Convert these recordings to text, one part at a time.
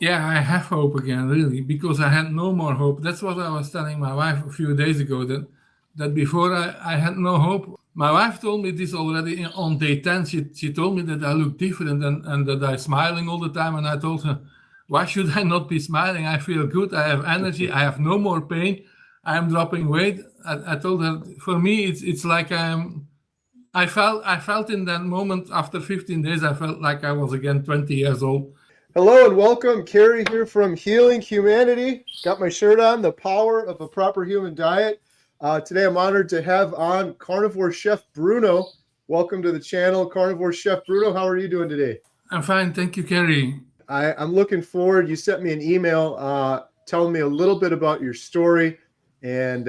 Yeah, I have hope again, really, because I had no more hope. That's what I was telling my wife a few days ago, that before I had no hope. My wife told me this already on day 10. She told me that I look different and that I'm smiling all the time. And I told her, why should I not be smiling? I feel good. I have energy. I have no more pain. I am dropping weight. I told her, for me, it's like I felt in that moment after 15 days, I felt like I was again 20 years old. Hello and welcome. Kerry here from Healing Humanity. Got my shirt on, The Power of a Proper Human Diet. Today I'm honored to have on Carnivore Chef Bruno. Welcome to the channel, Carnivore Chef Bruno. How are you doing today? I'm fine. Thank you, Kerry. I'm looking forward. You sent me an email telling me a little bit about your story and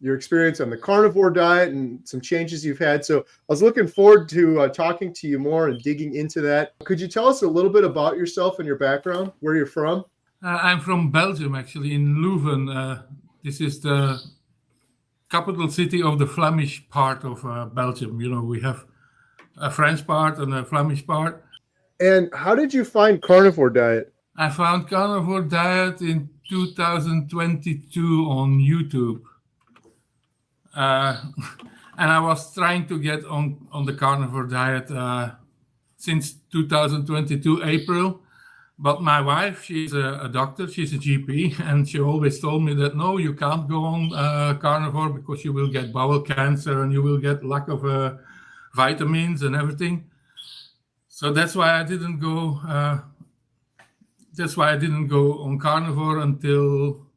your experience on the carnivore diet and some changes you've had. So I was looking forward to talking to you more and digging into that. Could you tell us a little bit about yourself and your background, where you're from? I'm from Belgium, actually, in Leuven. This is the capital city of the Flemish part of Belgium. You know, we have a French part and a Flemish part. And how did you find carnivore diet? I found carnivore diet in 2022 on YouTube. And I was trying to get on the carnivore diet since 2022 April. But my wife, she's a doctor, she's a GP, and she always told me that, no, you can't go on carnivore because you will get bowel cancer and you will get lack of vitamins and everything. So that's why I didn't go. That's why I didn't go on carnivore until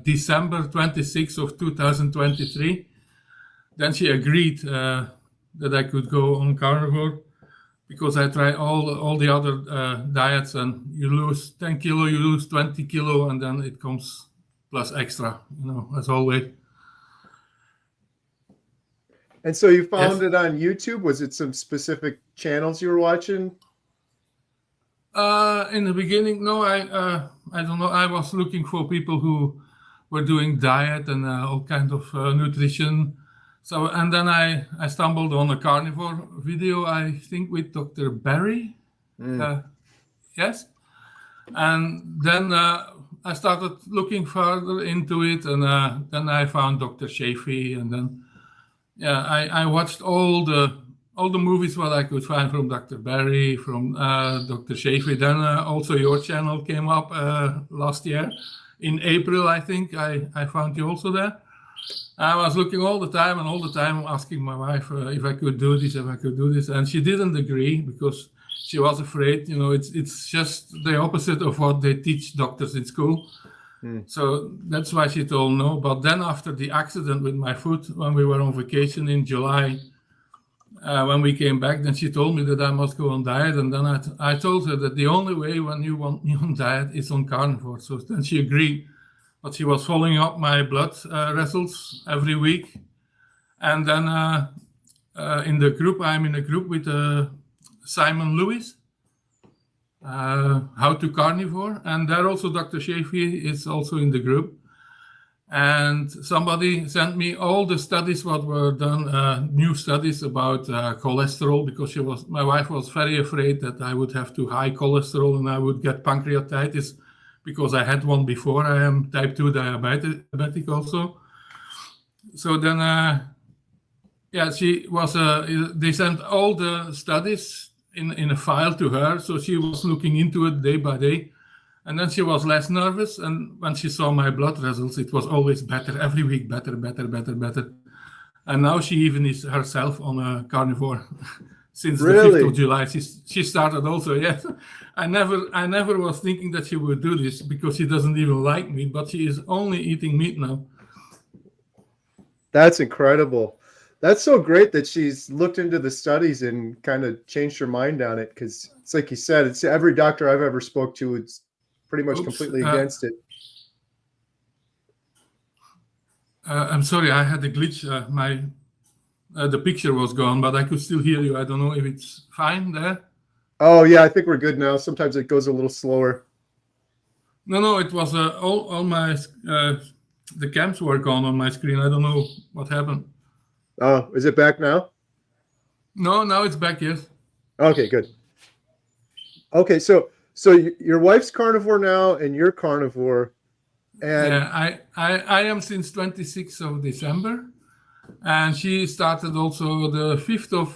December 26th of 2023. Then she agreed that I could go on carnivore because I tried all the other diets, and you lose 10 kilo, you lose 20 kilo, and then it comes plus extra, you know, as always. And so you found it on YouTube? Was it some specific channels you were watching? In the beginning, no, I don't know. I was looking for people who were doing diet and all kind of nutrition. So, and then I stumbled on a carnivore video, I think with Dr. Barry. Yes. And then I started looking further into it, and then I found Dr. Shafee, and then I watched all the movies what I could find from Dr. Barry, from Dr. Shafee. Then also your channel came up last year in April, I think. I found you also there. I was looking all the time asking my wife if I could do this, and she didn't agree because she was afraid. You know, it's just the opposite of what they teach doctors in school. So that's why she told no. But then after the accident with my foot, when we were on vacation in July, when we came back, then she told me that I must go on diet. And then I told her that the only way when you want me on diet is on carnivore. So then she agreed. But she was following up my blood results every week. And then in the group, I'm in a group with Simon Lewis, How to Carnivore. And there also Dr. Shafee is also in the group. And somebody sent me all the studies what were done, new studies about cholesterol, because my wife was very afraid that I would have too high cholesterol and I would get pancreatitis, because I had one before. I am type 2 diabetic also. So then, they sent all the studies in a file to her. So she was looking into it day by day. And then she was less nervous. And when she saw my blood results, it was always better, every week, better. And now she even is herself on a carnivore. Since the 5th of July, she started also, yes. I never was thinking that she would do this because she doesn't even like meat, but she is only eating meat now. That's incredible. That's so great that she's looked into the studies and kind of changed her mind on it, because it's like you said, it's every doctor I've ever spoke to, it's pretty much completely against it. I'm sorry, I had a glitch. The picture was gone, but I could still hear you. I don't know if it's fine there. Oh, yeah, I think we're good now. Sometimes it goes a little slower. No, it was all my, the cams were gone on my screen. I don't know what happened. Oh, is it back now? No, now it's back, yes. Okay, good. Okay, so So your wife's carnivore now, and you're carnivore. And yeah, I am since 26th of December, and she started also the 5th of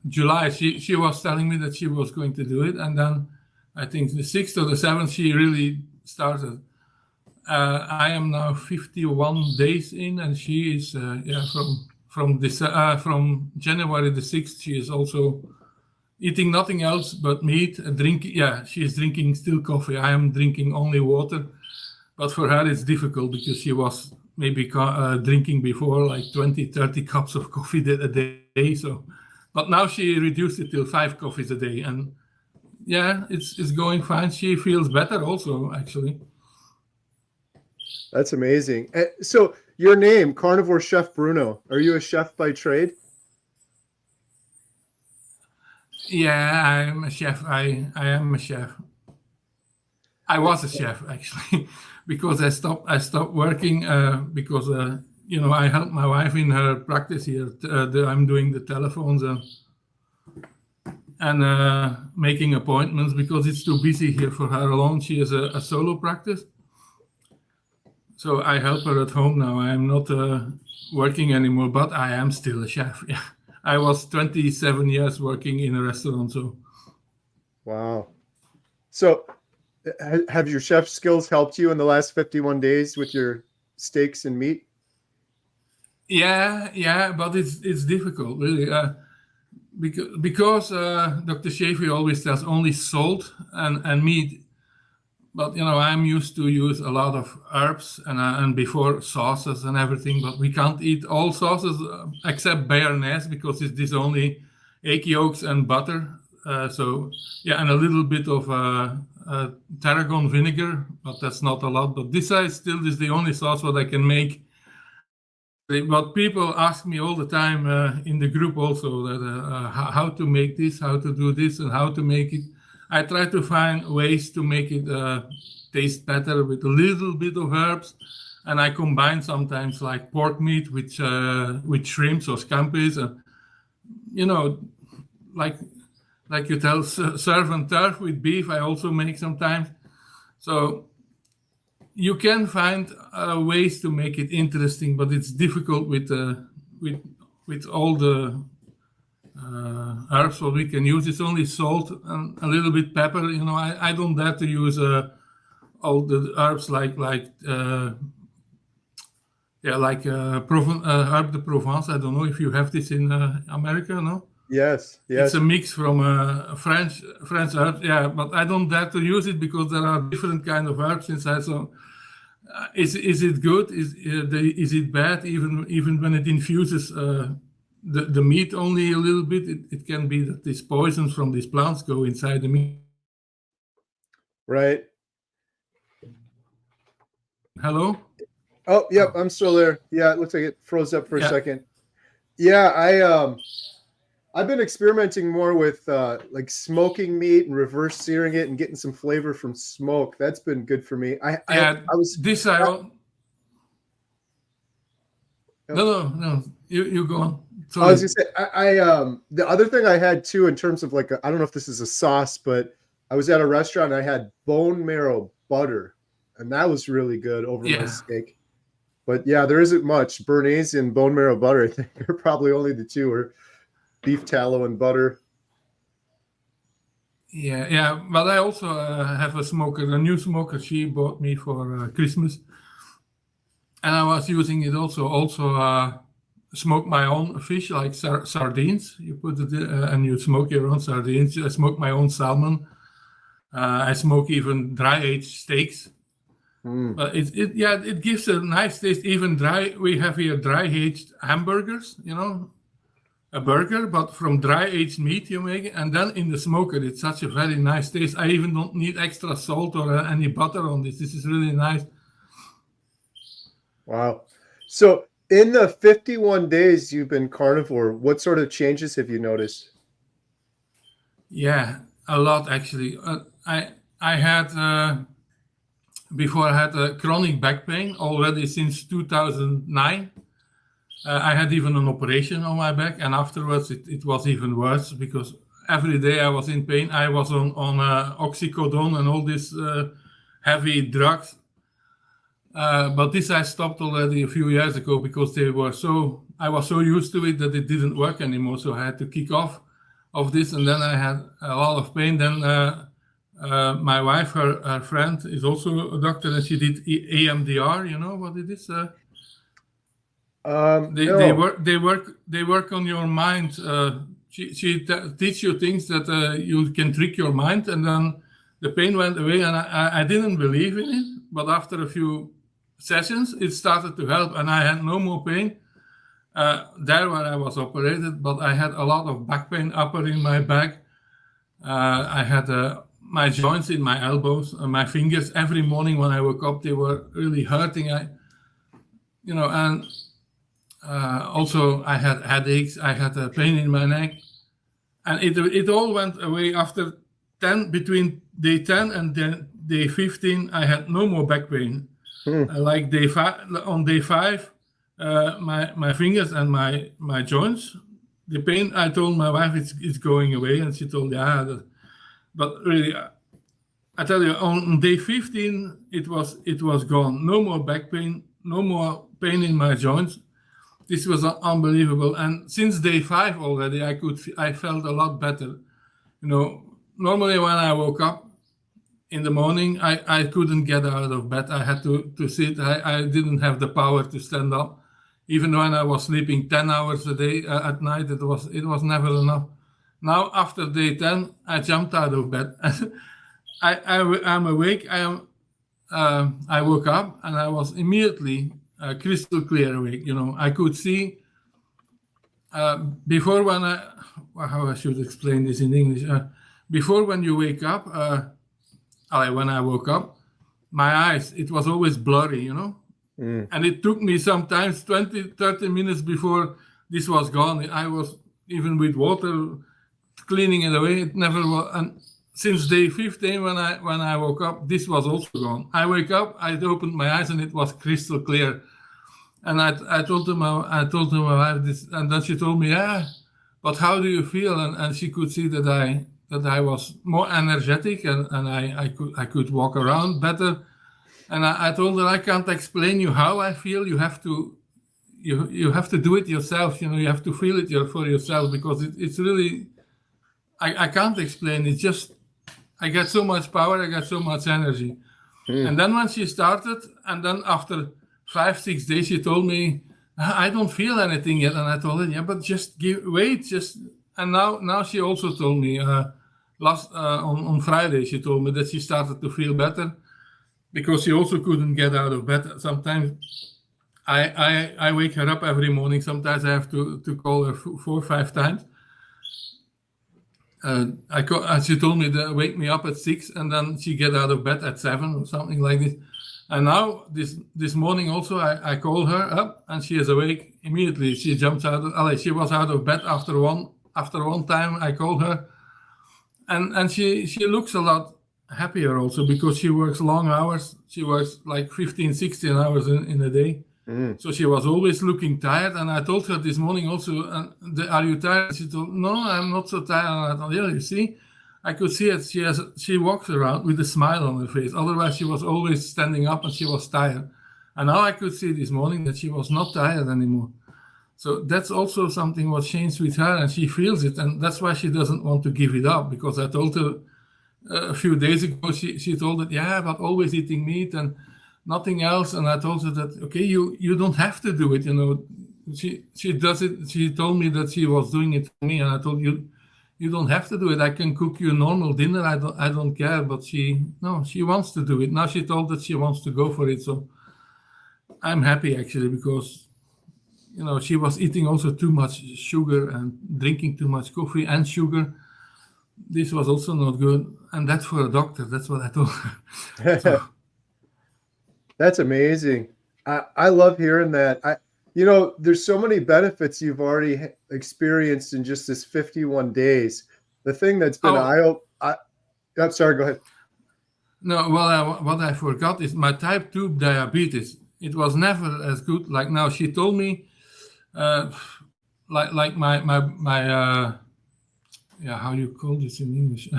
July. She was telling me that she was going to do it, and then I think the 6th or the 7th she really started. I am now 51 days in, and she is from January the 6th. She is also eating nothing else but meat, drinking. Yeah, she is drinking still coffee. I am drinking only water, but for her it's difficult because she was maybe drinking before like 20, 30 cups of coffee a day. So, but now she reduced it till 5 coffees a day, and yeah, it's going fine. She feels better also, actually. that's amazing. So your name, Carnivore Chef Bruno, are you a chef by trade? Yeah, I'm a chef. I am a chef. I was a chef actually, because I stopped working because I help my wife in her practice here. I'm doing the telephones and making appointments because it's too busy here for her alone. She has a solo practice, so I help her at home now. I am not working anymore, but I am still a chef. Yeah, I was 27 years working in a restaurant. So, wow. So have your chef skills helped you in the last 51 days with your steaks and meat? Yeah, but it's difficult really. Because Dr. Schaefer always says only salt and meat, but I'm used to use a lot of herbs and before sauces and everything, but we can't eat all sauces except béarnaise because it's only egg yolks and butter. So yeah, and a little bit of tarragon vinegar, but that's not a lot. But this is the only sauce what I can make. But people ask me all the time in the group also that how to make this, how to do this, and how to make it. I try to find ways to make it taste better with a little bit of herbs, and I combine sometimes like pork meat with shrimps or scampis, and like you tell, surf and turf with beef. I also make sometimes, so. You can find ways to make it interesting, but it's difficult with all the herbs what we can use. It's only salt and a little bit pepper. I don't dare to use all the herbs like herb de Provence. I don't know if you have this in America, no? Yes. It's a mix from French herbs. Yeah, but I don't dare to use it because there are different kind of herbs inside. So. Is it good? Is it bad? Even when it infuses the meat only a little bit, it can be that these poisons from these plants go inside the meat. Right. Hello? Oh, yep, I'm still there. Yeah, it looks like it froze up for a second. Yeah, I've been experimenting more with like smoking meat and reverse searing it and getting some flavor from smoke. That's been good for me. No. You go on. Sorry. I was gonna say the other thing I had too in terms of like I don't know if this is a sauce, but I was at a restaurant and I had bone marrow butter, and that was really good over my steak. But yeah, there isn't much. Béarnaise and bone marrow butter, I think, are probably only the two, or beef tallow and butter. Yeah. But I also have a new smoker she bought me for Christmas. And I was using it also smoke my own fish, like sardines. You put it and you smoke your own sardines. I smoke my own salmon. I smoke even dry-aged steaks. But it gives a nice taste. Even dry, we have here dry-aged hamburgers, a burger, but from dry-aged meat you make it. And then in the smoker, it's such a very nice taste. I even don't need extra salt or any butter on this. This is really nice. Wow. So in the 51 days you've been carnivore, what sort of changes have you noticed? Yeah, a lot actually. I had before I had chronic back pain already since 2009. I had even an operation on my back, and afterwards it was even worse because every day I was in pain. I was on oxycodone and all these heavy drugs. But this I stopped already a few years ago because I was so used to it that it didn't work anymore. So I had to kick off of this, and then I had a lot of pain. Then my wife, her friend, is also a doctor, and she did EMDR. You know what it is? No. They work on your mind. She teach you things that you can trick your mind, and then the pain went away. And I didn't believe in it, but after a few sessions, it started to help, and I had no more pain there where I was operated. But I had a lot of back pain upper in my back. I had my joints in my elbows and my fingers. Every morning when I woke up, they were really hurting. And also I had headaches. I had pain in my neck, and it all went away after between day 10 and then day 15. I had no more back pain. Like on day 5, my fingers and my joints, the pain. I told my wife it's going away, and she told but really, I tell you, on day 15 it was gone. No more back pain, no more pain in my joints. This was unbelievable. And since day 5 already, I felt a lot better. Normally when I woke up in the morning, I couldn't get out of bed. I had to sit. I didn't have the power to stand up. Even when I was sleeping 10 hours a day at night, it was never enough. Now after day 10, I jumped out of bed. I'm awake. I woke up and I was immediately crystal clear awake. I could see before how I should explain this in English. Before when you wake up, when I woke up, my eyes, it was always blurry, And it took me sometimes 20, 30 minutes before this was gone. I was even with water cleaning it away. It never was. And since day 15, when I woke up, this was also gone. I wake up, I opened my eyes, and it was crystal clear. And I told my wife this, and then she told me, but how do you feel? And she could see that I was more energetic, and I could walk around better. And I told her, I can't explain you how I feel. You have to do it yourself. You have to feel it for yourself, because it's really, I can't explain. It's just, I get so much power. I get so much energy. And then when she started, and then after 5-6 days, she told me, I don't feel anything yet. And I told her, but just wait. And now she also told me, on Friday, she told me that she started to feel better, because she also couldn't get out of bed. Sometimes I wake her up every morning. Sometimes I have to call her 4 or 5 times. She told me to wake me up at 6, and then she get out of bed at 7 or something like this. And now this morning also I call her up, and she is awake immediately. She jumps out. She was out of bed after one time I called her, and she looks a lot happier also, because she works long hours. She works like 15, 16 hours in a day. So she was always looking tired. And I told her this morning also, are you tired? She told, no, I'm not so tired. And I thought, you see, I could see it. She walks around with a smile on her face. Otherwise, she was always standing up and she was tired. And now I could see this morning that she was not tired anymore. So that's also something what changed with her, and she feels it. And that's why she doesn't want to give it up, because I told her a few days ago, she told it, but always eating meat and nothing else. And I told her that, okay, you don't have to do it. She does it. She told me that she was doing it for me, and I told you don't have to do it. I can cook you a normal dinner. I don't care. But she wants to do it. Now she told that she wants to go for it. So I'm happy actually, because she was eating also too much sugar and drinking too much coffee and sugar. This was also not good. And that's for a doctor. That's what I told her. So. That's amazing. I love hearing that. There's so many benefits you've already experienced in just this 51 days. The thing that's been I'm sorry, go ahead. No, what I forgot is my type 2 diabetes. It was never as good like now. She told me, like my yeah, how you call this in English?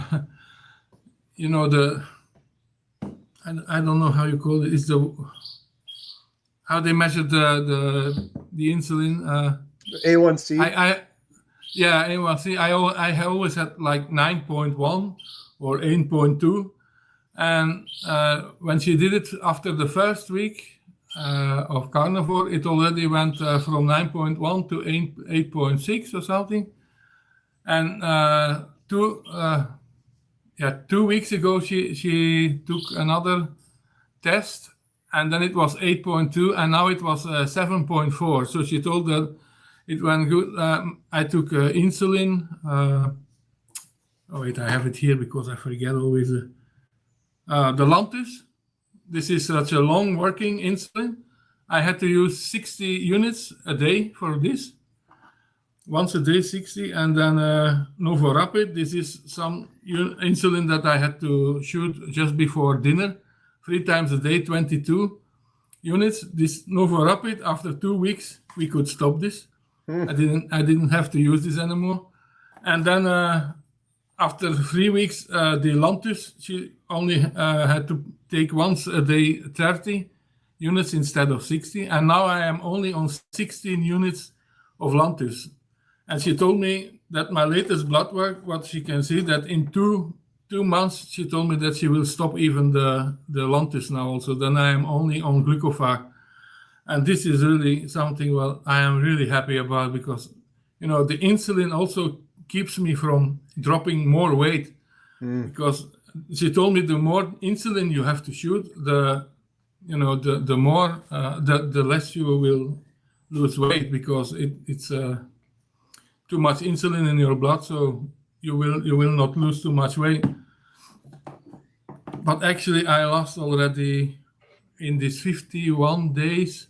You know, I don't know how you call it. It's how they measure the insulin. A1C. Yeah, A1C. I always had like 9.1 or 8.2, and when she did it after the first week of carnivore, it already went from 9.1 to 8.6 or something. And 2 weeks ago, she took another test, and then it was 8.2, and now it was 7.4. So she told that it went good. I took insulin. Oh wait, I have it here because I forget always. The Lantus. This is such a long working insulin. I had to use 60 units a day for this. Once a day, 60, and then Novorapid. This is some insulin that I had to shoot just before dinner, 3 times a day, 22 units. This Novorapid, after 2 weeks, we could stop this. I didn't have to use this anymore. And then after 3 weeks, the Lantus, she only had to take once a day 30 units instead of 60. And now I am only on 16 units of Lantus. And she told me that my latest blood work, what she can see, that in two months, she told me that she will stop even the Lantus now also. Then I am only on Glucophage. And this is really something, well, I am really happy about, because, you know, the insulin also keeps me from dropping more weight. Because she told me the more insulin you have to shoot, the more, the less you will lose weight, because it's too much insulin in your blood, so you will not lose too much weight. But actually, I lost already in these 51 days.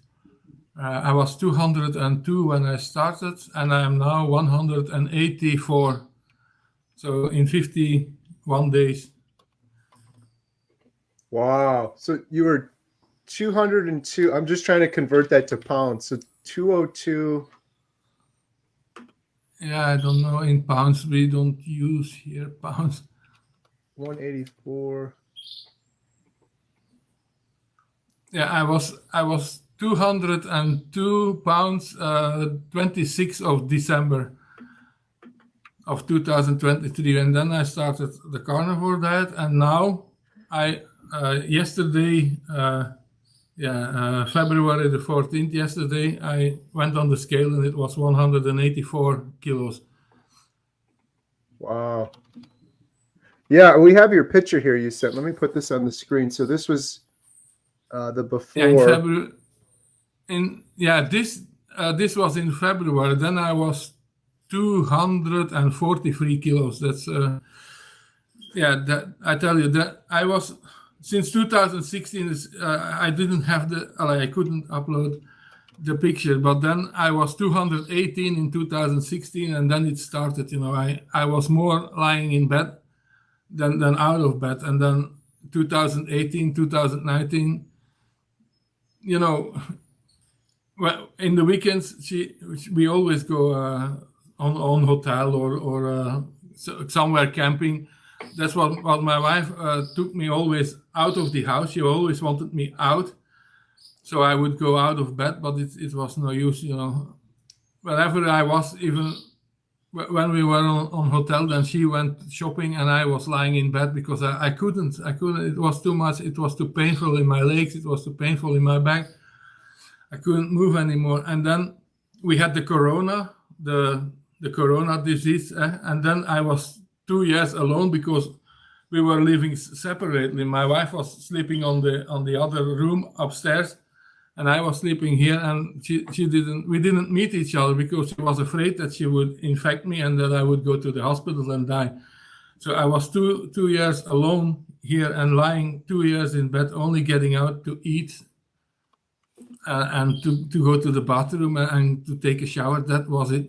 I was 202 when I started, and I am now 184. So in 51 days. Wow. So you were 202. I'm just trying to convert that to pounds. So 202. Yeah, I don't know in pounds. We don't use here pounds. 184. Yeah, I was 202 pounds 26th of December of 2023, and then I started the carnivore diet, and now I yesterday February the 14th, yesterday, I went on the scale and it was 184 kilos. Wow. Yeah, we have your picture here you sent. Let me put this on the screen. So this was the before. Yeah, in February. This was in February. Then I was 243 kilos. That's that I tell you that I was since 2016. I didn't have I couldn't upload the picture, but then I was 218 in 2016, and then it started. You know, I was more lying in bed than out of bed, and then 2018, 2019. You know, well, in the weekends we always go on hotel or somewhere camping. That's what my wife took me always out of the house. She always wanted me out, so I would go out of bed, but it was no use, you know. Wherever I was, even when we were on hotel, then she went shopping and I was lying in bed because I couldn't. It was too much. It was too painful in my legs. It was too painful in my back. I couldn't move anymore. And then we had the corona, the corona disease, and then I was 2 years alone because we were living separately. My wife was sleeping on the other room upstairs, and I was sleeping here. And we didn't meet each other because she was afraid that she would infect me and that I would go to the hospital and die. So I was two years alone here and lying 2 years in bed, only getting out to eat and to go to the bathroom and to take a shower. That was it.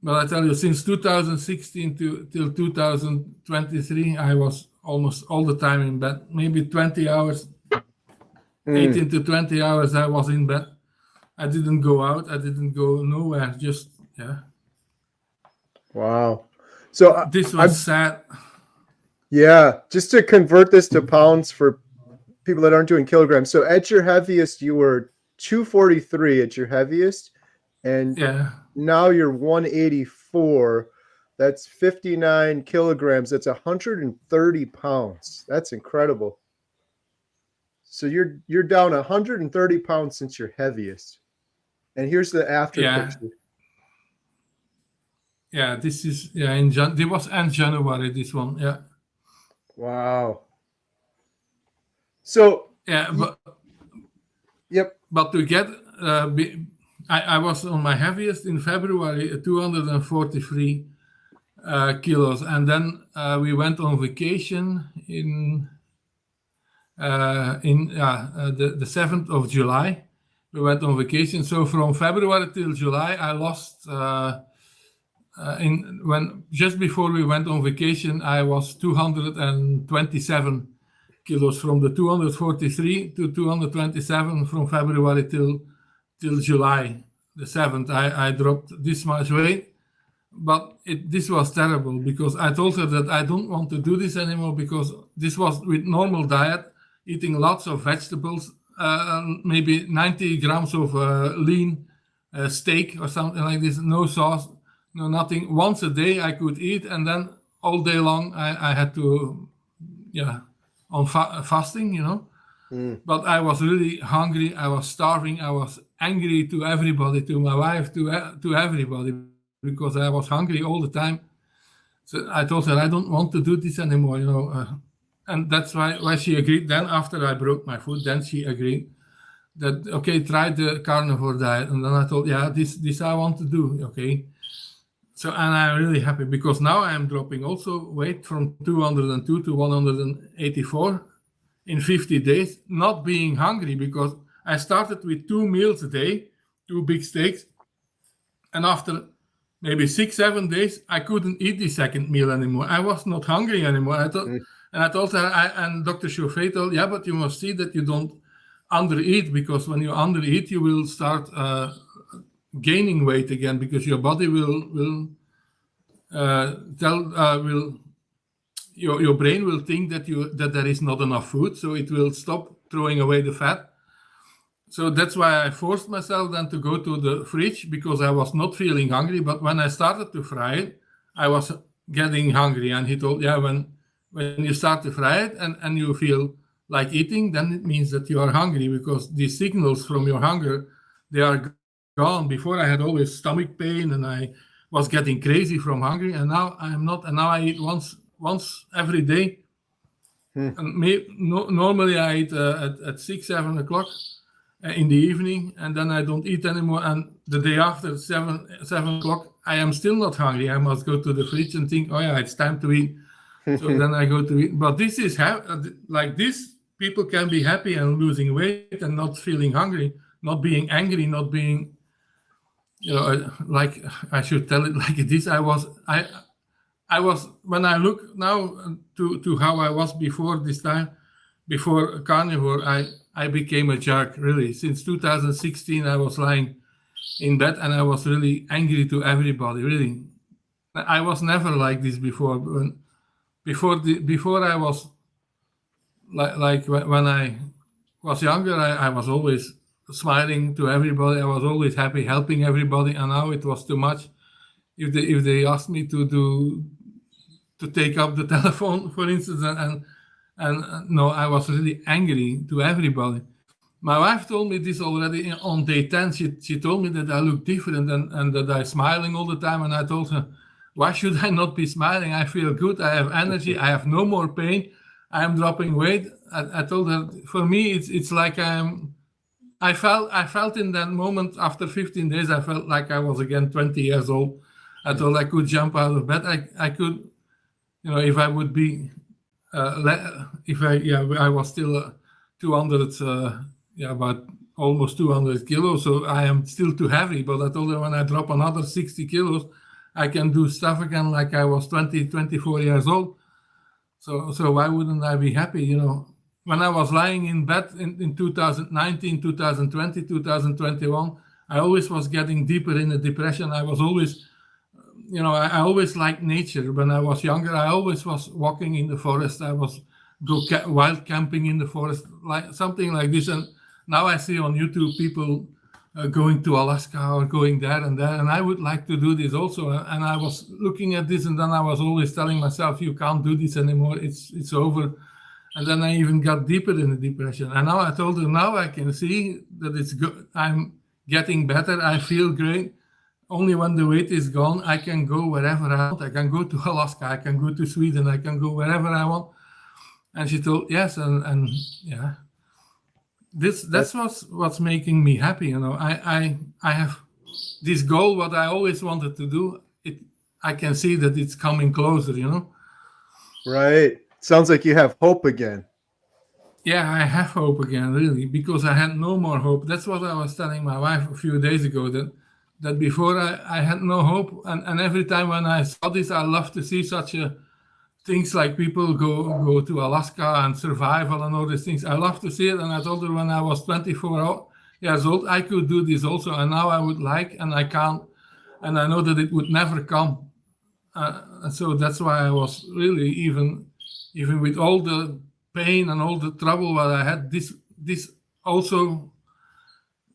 But I tell you, since 2016 till 2023, I was almost all the time in bed. Maybe 20 hours, 18 to 20 hours I was in bed. I didn't go out. I didn't go nowhere. Just, yeah. Wow. So This I'm was sad. yeah, just to convert this to pounds for people that aren't doing kilograms. So at your heaviest, you were 243 at your heaviest, and Yeah. now you're 184. That's 59 kilograms. That's 130 pounds. That's incredible. So you're down 130 pounds since your heaviest. And here's the after Yeah. picture. Yeah. This is, yeah, it was end January, this one. Yeah. Wow. So Yeah. yep. But to get, I was on my heaviest in February, 243 kilos. And then we went on vacation in the 7th of July. We went on vacation. So from February till July, I lost, just before we went on vacation, I was 227 kilos, from the 243 to 227 from February till July the 7th. I dropped this much weight, but this was terrible because I told her that I don't want to do this anymore, because this was with normal diet, eating lots of vegetables, maybe 90 grams of lean steak or something like this, no sauce, no nothing. Once a day I could eat, and then all day long I had to, on fasting, But I was really hungry. I was starving. I was angry to everybody, to my wife, to everybody, because I was hungry all the time. So I told her I don't want to do this anymore, and that's why she agreed. Then after I broke my foot, then she agreed that, okay, try the carnivore diet. And then I told, yeah, this I want to do, okay. So, and I'm really happy, because now I'm dropping also weight from 202 to 184 in 50 days, not being hungry, because I started with 2 meals a day, 2 big steaks. And after maybe 6-7 days, I couldn't eat the second meal anymore. I was not hungry anymore. I told her, and Dr. Chauffet told, yeah, but you must see that you don't undereat, because when you undereat, you will start gaining weight again, because your body will your brain will think that there is not enough food, so it will stop throwing away the fat. So that's why I forced myself then to go to the fridge, because I was not feeling hungry. But when I started to fry it, I was getting hungry. And he told, yeah, when you start to fry it and you feel like eating, then it means that you are hungry, because the signals from your hunger, they are gone. Before I had always stomach pain and I was getting crazy from hungry, and now I am not. And now I eat once every day. And normally I eat at 6-7 o'clock in the evening, and then I don't eat anymore. And the day after 7 o'clock, I am still not hungry. I must go to the fridge and think, oh yeah, it's time to eat. So then I go to eat. But this is like this. People can be happy and losing weight and not feeling hungry, not being angry, not being, like, I should tell it like it is. I was, when I look now to how I was before this time, before carnivore, I became a jerk, really. Since 2016, I was lying in bed and I was really angry to everybody, really. I was never like this before. Before I was like when I was younger, I was always smiling to everybody. I was always happy, helping everybody. And now it was too much. If they asked me to take up the telephone, for instance, and no, I was really angry to everybody. My wife told me this already on day 10. She told me that I look different and that I'm smiling all the time. And I told her, why should I not be smiling? I feel good. I have energy. I have no more pain. I am dropping weight. I told her, for me, it's like I felt in that moment after 15 days, I felt like I was again 20 years old. I thought I could jump out of bed. I could, if I would be, I was still 200, about almost 200 kilos. So I am still too heavy. But I told her, when I drop another 60 kilos, I can do stuff again like I was 24 years old. So why wouldn't I be happy? When I was lying in bed in 2019, 2020, 2021, I always was getting deeper in a depression. I was always I always liked nature. When I was younger, I always was walking in the forest. I was wild camping in the forest, like something like this. And now I see on YouTube people going to Alaska or going there and there, and I would like to do this also. And I was looking at this, and then I was always telling myself, you can't do this anymore. It's over. And then I even got deeper in the depression. And now I told her, now I can see that it's good. I'm getting better. I feel great. Only when the weight is gone, I can go wherever I want. I can go to Alaska. I can go to Sweden. I can go wherever I want. And she told, yes. And yeah, that's what's making me happy. I have this goal, what I always wanted to do. I can see that it's coming closer, Right. Sounds like you have hope again. Yeah, I have hope again, really, because I had no more hope. That's what I was telling my wife a few days ago, that before I had no hope. And every time when I saw this, I love to see such things like people go to Alaska and survival and all these things. I love to see it. And I told her when I was 24 years old, I could do this also. And now I would like, and I can't. And I know that it would never come. And so that's why I was really, even with all the pain and all the trouble that I had, this also,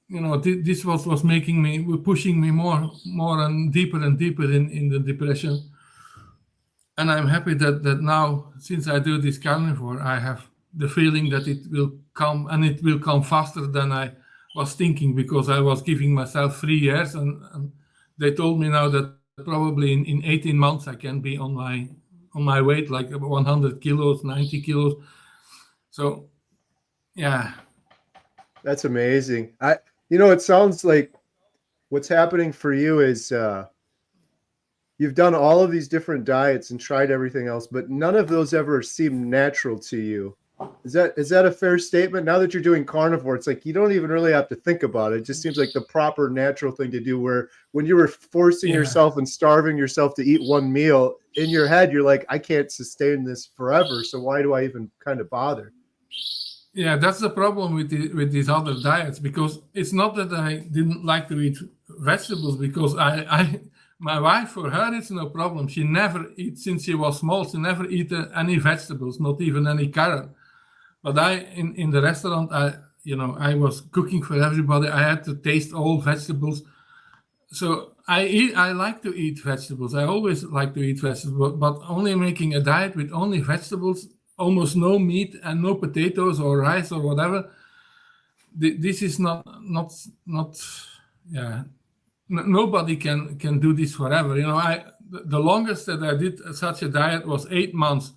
this was making me, pushing me more and deeper in the depression. And I'm happy that now, since I do this carnivore, I have the feeling that it will come, and it will come faster than I was thinking, because I was giving myself 3 years, and they told me now that probably in 18 months I can be on my weight, like 100 kilos, 90 kilos. So, yeah. That's amazing. It sounds like what's happening for you is you've done all of these different diets and tried everything else, but none of those ever seem natural to you. Is that a fair statement? Now that you're doing carnivore, it's like you don't even really have to think about it. It just seems like the proper natural thing to do, where when you were forcing yourself and starving yourself to eat one meal, in your head, you're like, I can't sustain this forever. So why do I even kind of bother? Yeah, that's the problem with these other diets, because it's not that I didn't like to eat vegetables, because my wife, for her, it's no problem. She never eats, since she was small, she never eat any vegetables, not even any carrot. But in the restaurant, I was cooking for everybody. I had to taste all vegetables. So I like to eat vegetables. I always like to eat vegetables, but only making a diet with only vegetables, almost no meat and no potatoes or rice or whatever. This is not. Nobody can do this forever. The longest that I did such a diet was 8 months.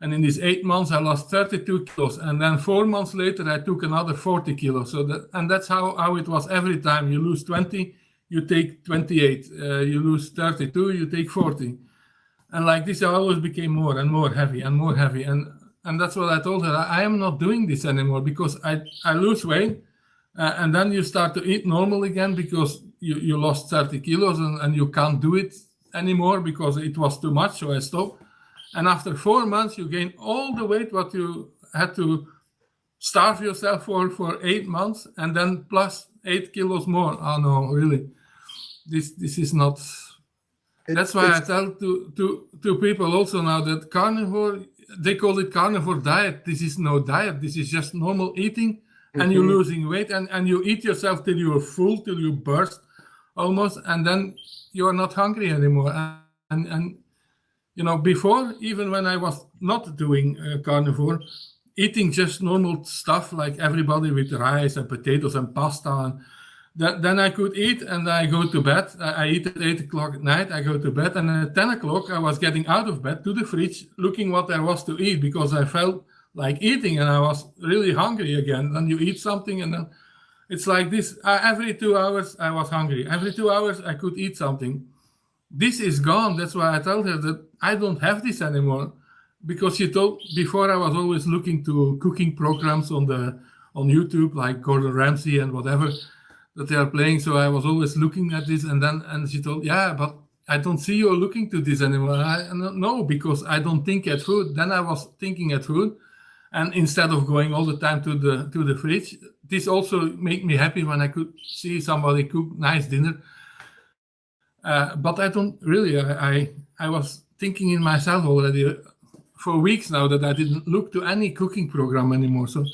And in these 8 months, I lost 32 kilos. And then 4 months later, I took another 40 kilos. And that's how it was every time. You lose 20, you take 28. You lose 32, you take 40. And like this, I always became more and more heavy and more heavy. And that's what I told her. I am not doing this anymore, because I lose weight. And then you start to eat normal again, because you lost 30 kilos and you can't do it anymore because it was too much. So I stopped. And after 4 months, you gain all the weight what you had to starve yourself for 8 months, and then plus 8 kilos more. Oh no, really, this is not. That's why I tell to people also now that carnivore, they call it carnivore diet. This is no diet. This is just normal eating, and you're losing weight, and you eat yourself till you're full, till you burst almost, and then you're not hungry anymore. And before, even when I was not doing carnivore, eating just normal stuff like everybody with rice and potatoes and pasta, and then I could eat and I go to bed. I eat at 8 o'clock at night, I go to bed, and at 10 o'clock I was getting out of bed to the fridge, looking what there was to eat, because I felt like eating and I was really hungry again. Then you eat something, and then it's like this. Every 2 hours I was hungry. Every 2 hours I could eat something. This is gone. That's why I told her that I don't have this anymore, because she told before I was always looking to cooking programs on YouTube, like Gordon Ramsay and whatever that they are playing. So I was always looking at this, and she told, yeah, but I don't see you looking to this anymore. No, because I don't think at food. Then I was thinking at food, and instead of going all the time to the fridge, this also made me happy when I could see somebody cook nice dinner. But I don't really. I was thinking in myself already for weeks now that I didn't look to any cooking program anymore. So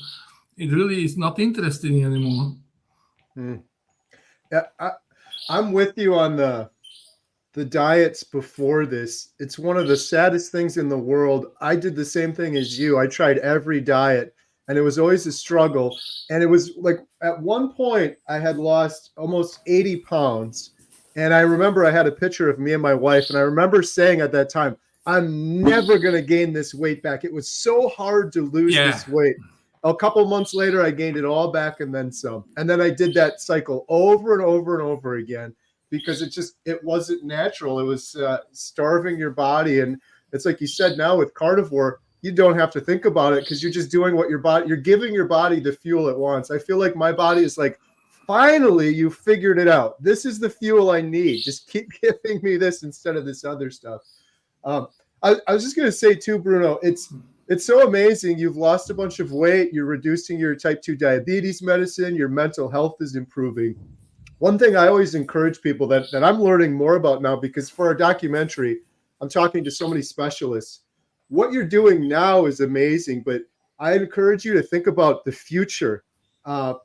it really is not interesting anymore. Yeah, I'm with you on the diets before this. It's one of the saddest things in the world. I did the same thing as you. I tried every diet and it was always a struggle. And it was like at one point I had lost almost 80 pounds. And I remember I had a picture of me and my wife. And I remember saying at that time, I'm never going to gain this weight back. It was so hard to lose this weight. A couple months later, I gained it all back and then some. And then I did that cycle over and over and over again because it wasn't natural. It was starving your body. And it's like you said, now with carnivore, you don't have to think about it because you're just doing what you're giving your body the fuel it wants. I feel like my body is like, finally, you figured it out. This is the fuel I need. Just keep giving me this instead of this other stuff. I was just going to say too, Bruno, it's so amazing. You've lost a bunch of weight. You're reducing your type 2 diabetes medicine. Your mental health is improving. One thing I always encourage people that I'm learning more about now, because for our documentary, I'm talking to so many specialists. What you're doing now is amazing, but I encourage you to think about the future.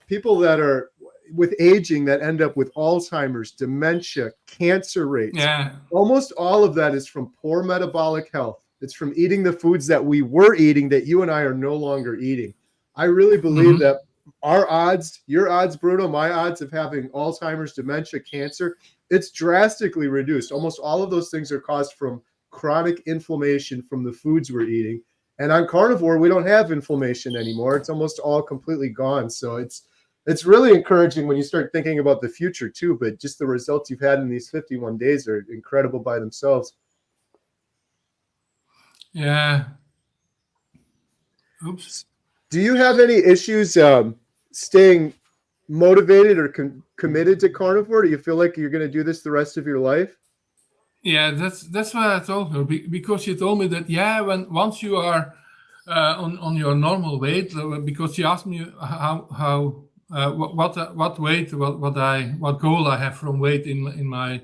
People that are with aging that end up with Alzheimer's, dementia, cancer rates. Yeah. Almost all of that is from poor metabolic health. It's from eating the foods that we were eating that you and I are no longer eating. I really believe that our odds, your odds, Bruno, my odds of having Alzheimer's, dementia, cancer, it's drastically reduced. Almost all of those things are caused from chronic inflammation from the foods we're eating. And on carnivore, we don't have inflammation anymore. It's almost all completely gone. So it's really encouraging when you start thinking about the future too, but just the results you've had in these 51 days are incredible by themselves. Yeah. Oops. Do you have any issues staying motivated or committed to carnivore? Do you feel like you're going to do this the rest of your life? Yeah, that's what I told her, because she told me that once you are on your normal weight, because she asked me what weight, what goal I have from weight in my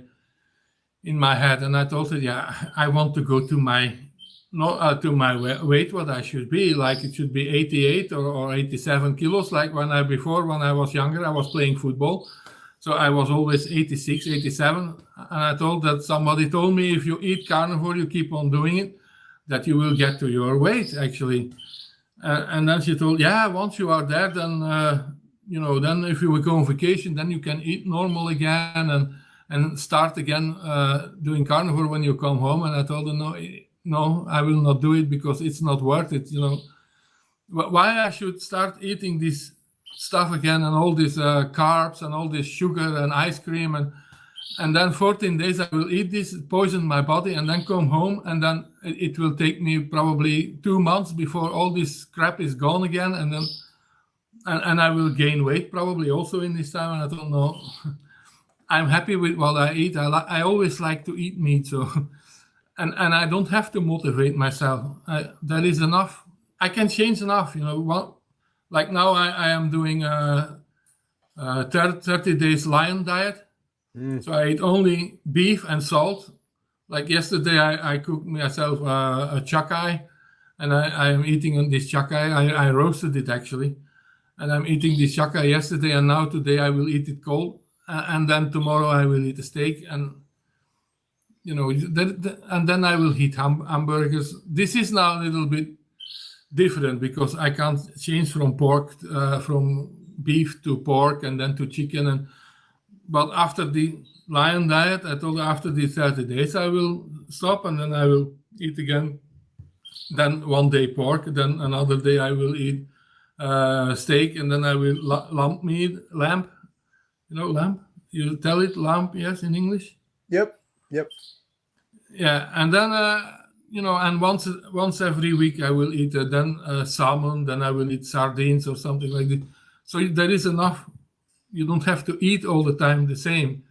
head, and I told her, I want to go to my weight, what I should be. Like it should be 88 or 87 kilos. Like when I was younger, I was playing football. So I was always 86, 87. And I told that somebody told me, if you eat carnivore, you keep on doing it, that you will get to your weight, actually. And then she told, once you are there, then, then if you will go on vacation, then you can eat normal again and start again doing carnivore when you come home. And I told her, no, I will not do it because it's not worth it. Why I should start eating this stuff again and all these carbs and all this sugar and ice cream and then 14 days I will eat this, poison my body, and then come home, and then it will take me probably 2 months before all this crap is gone again, and then and I will gain weight probably also in this time. And I don't know. I'm happy with what I eat. I always like to eat meat, so and I don't have to motivate myself. That is enough. I can change enough. Like now I am doing a 30 days lion diet. So I eat only beef and salt. Like yesterday I cooked myself a chakai, and I am eating this chakai. I roasted it actually. And I'm eating this chakai yesterday, and now today I will eat it cold. And then tomorrow I will eat a steak, and and then I will eat hamburgers. This is now a little bit different because I can't change from from beef to pork and then to chicken. But after the lion diet, I told her after the 30 days I will stop, and then I will eat again. Then one day pork, then another day I will eat steak, and then I will lamb meat. Lamb. Lamb? You tell it lamb, yes, in English? Yep. Yeah, and then, and once every week I will eat then salmon, then I will eat sardines or something like that. So there is enough. You don't have to eat all the time the same.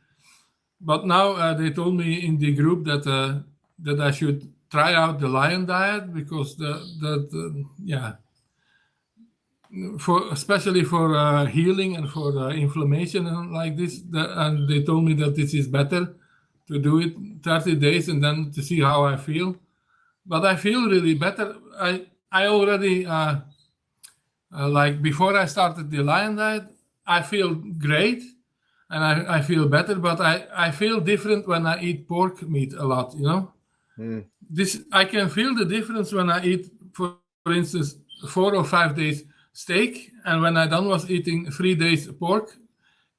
But now they told me in the group that I should try out the lion diet because especially for healing and for inflammation and like this. And they told me that this is better do it 30 days and then to see how I feel. But I feel really better. I already like before I started the Lion diet, I feel great and I feel better, but I feel different when I eat pork meat a lot, you know. This I can feel the difference when I eat, for instance, 4 or 5 days steak, and when I then was eating 3 days pork,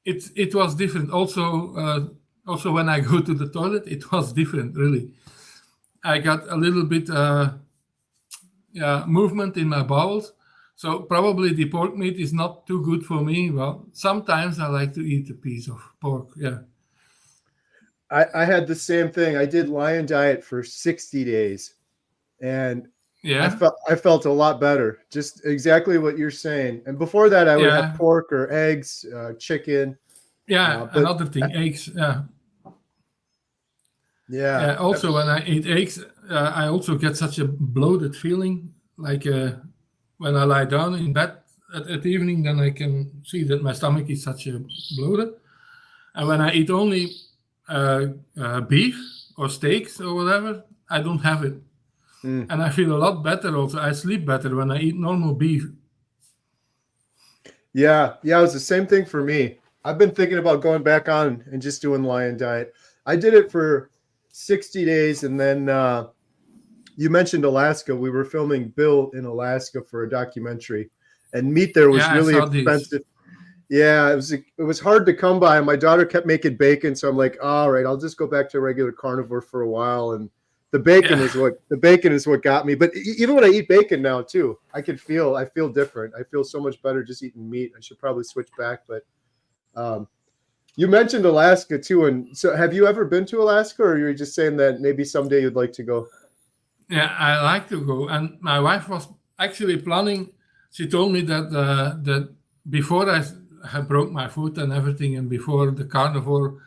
it was different. Also when I go to the toilet, it was different. Really, I got a little bit movement in my bowels. So probably the pork meat is not too good for me. Well, sometimes I like to eat a piece of pork. Yeah. I had the same thing. I did Lion diet for 60 days and Yeah. I felt a lot better. Just exactly what you're saying. And before that, I would have Yeah. pork or eggs, chicken. Yeah. But Another thing, eggs. Yeah. yeah, Yeah. Also, when I eat eggs, I also get such a bloated feeling. Like when I lie down in bed at evening, then I can see that my stomach is such a bloated. And when I eat only beef or steaks or whatever, I don't have it. And I feel a lot better also. I sleep better when I eat normal beef. Yeah, it was the same thing for me. I've been thinking about going back on and just doing Lion diet. I did it for 60 days, and then you mentioned Alaska. We were filming Bill in Alaska for a documentary, and meat there was Yeah, I really saw this. expensive. Yeah, it was hard to come by. My daughter kept making bacon, so I'm like, all right, I'll just go back to regular carnivore for a while. And the bacon Yeah. is what got me. But even when I eat bacon now too, I feel different. I feel so much better just eating meat. I should probably switch back. But um, you mentioned Alaska too, and so have you ever been to Alaska, or you're just saying that maybe someday you'd like to go? Yeah, I like to go. And my wife was actually planning. She told me that before I had broke my foot and everything, and before the carnivore,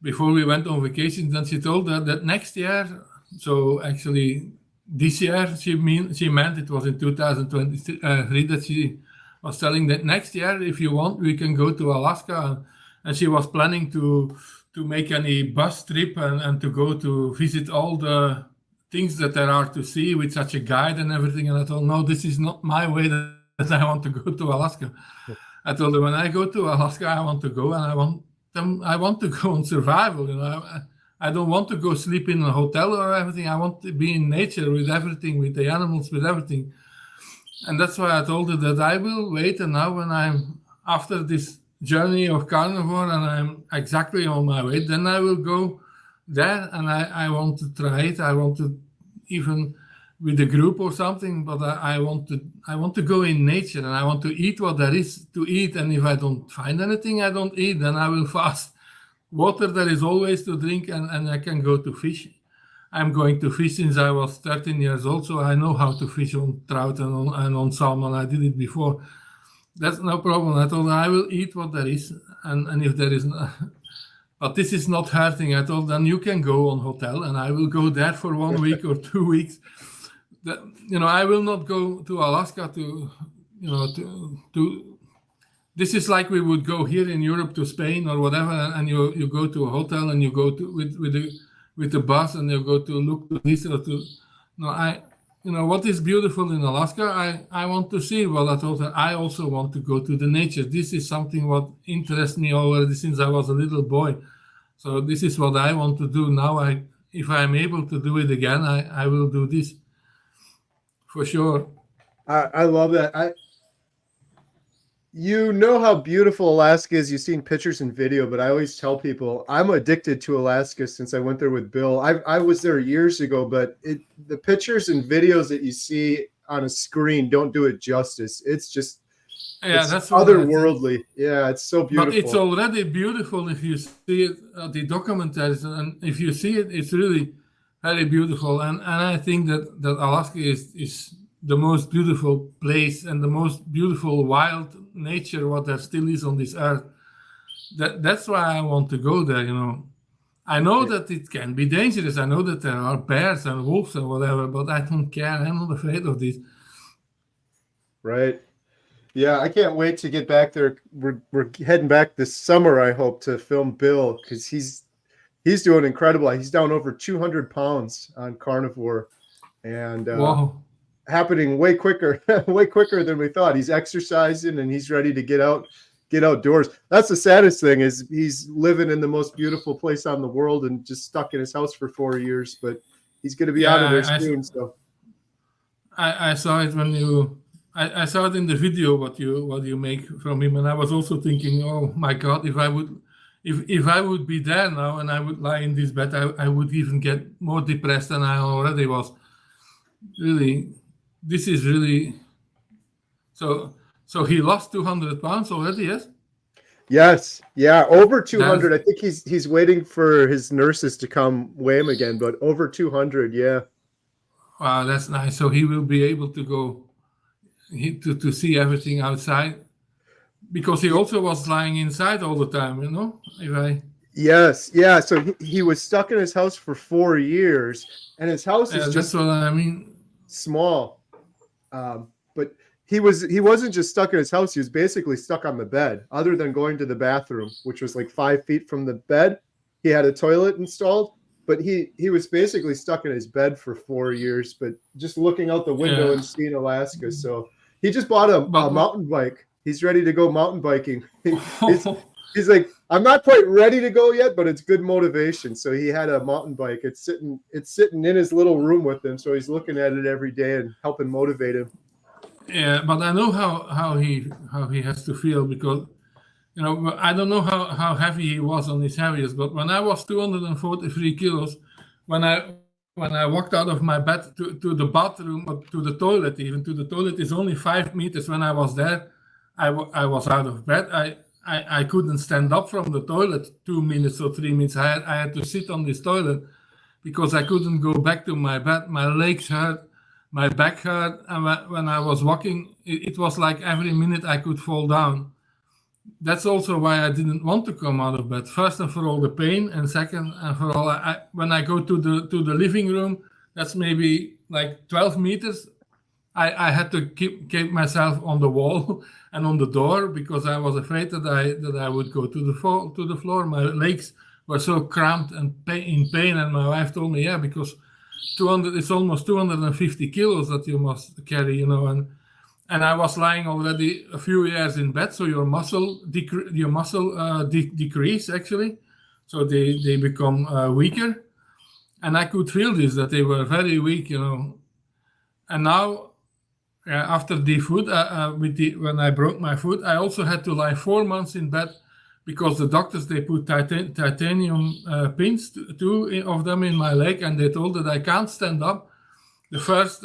before we went on vacation, then she told that next year. So actually, this year she meant it was in 2023 that she was telling that next year, if you want, we can go to Alaska, and she was planning to make any bus trip and to go to visit all the things that there are to see with such a guide and everything. And I told, no, this is not my way that I want to go to Alaska. I told her, when I go to Alaska, I want to go and I want to go on survival. You know, I don't want to go sleep in a hotel or everything. I want to be in nature with everything, with the animals, with everything. And that's why I told her that I will wait. And now when I'm after this journey of carnivore and I'm exactly on my way, then I will go there and I want to try it. I want to even with a group or something, but I want to go in nature and I want to eat what there is to eat. And if I don't find anything I don't eat, then I will fast. Water there is always to drink, and I can go to fish. I'm going to fish since I was 13 years old, so I know how to fish on trout and on salmon. I did it before. That's no problem. I told her I will eat what there is, and if there is no, but this is not hurting. I told them you can go on hotel, and I will go there for 1 week or 2 weeks. I will not go to Alaska to. This is like we would go here in Europe to Spain or whatever, and you go to a hotel and you go to with the bus and you go to look to this or to. No, what is beautiful in Alaska, I want to see. Well, I told her I also want to go to the nature. This is something what interests me already since I was a little boy. So this is what I want to do now. If I'm able to do it again, I will do this for sure. I love that. You know how beautiful Alaska is. You've seen pictures and video, but I always tell people I'm addicted to Alaska since I went there with Bill. I was there years ago, but the pictures and videos that you see on a screen don't do it justice. It's That's what I think. otherworldly. Yeah, it's so But it's beautiful. already beautiful if you see it, the documentaries, and if you see it, it's really very beautiful. And I think that Alaska is the most beautiful place and the most beautiful wild nature what there still is on this earth. That's why I want to go there. I know that it can be dangerous. I know that there are bears and wolves and whatever, but I don't care. I'm not afraid of this. Right. Yeah, I can't wait to get back there. We're heading back this summer, I hope, to film Bill because He's doing incredible. He's down over 200 pounds on carnivore, and Wow. happening way quicker, way quicker than we thought. He's exercising and he's ready to get outdoors. That's the saddest thing, is he's living in the most beautiful place on the world and just stuck in his house for 4 years, but he's going to be out of there soon. So I saw it when I saw it in the video what you make from him, and I was also thinking, oh my God, if I would be there now and I would lie in this bed, I would even get more depressed than I already was. Really, this is really so. So he lost 200 pounds already, yes? yes, yeah, over 200. I think he's waiting for his nurses to come weigh him again, but over 200, yeah. Wow, that's nice. So he will be able to go to see everything outside, because he also was lying inside all the time, you know? Yes, yeah. So he was stuck in his house for 4 years, and his house is just that's what I mean. Small. But he wasn't just stuck in his house. He was basically stuck on the bed, other than going to the bathroom, which was like 5 feet from the bed. He had a toilet installed, but he was basically stuck in his bed for 4 years, but just looking out the window and seeing Alaska. So he just bought a mountain bike. He's ready to go mountain biking. He's like, I'm not quite ready to go yet, but it's good motivation. So he had a mountain bike. It's sitting in his little room with him. So he's looking at it every day and helping motivate him. Yeah, but I know how he has to feel, because I don't know how heavy he was on his heaviest, but when I was 243 kilos, when I walked out of my bed to the bathroom, or to the toilet, even to the toilet is only 5 meters. When I was there, I was out of bed. I couldn't stand up from the toilet 2 minutes or 3 minutes. I had to sit on this toilet because I couldn't go back to my bed. My legs hurt, my back hurt, and when I was walking, it was like every minute I could fall down. That's also why I didn't want to come out of bed. First and for all the pain, and second and for all, when I go to the living room, that's maybe like 12 meters. I had to keep myself on the wall and on the door, because I was afraid that I would go to the floor. My legs were so cramped and in pain, and my wife told me, yeah, because it's almost 250 kilos that you must carry, and I was lying already a few years in bed, so your muscle decrease actually, so they become weaker, and I could feel this, that they were very weak, and now. After the foot, when I broke my foot, I also had to lie 4 months in bed, because the doctors, they put titanium pins, 2 of them in my leg, and they told that I can't stand up. The first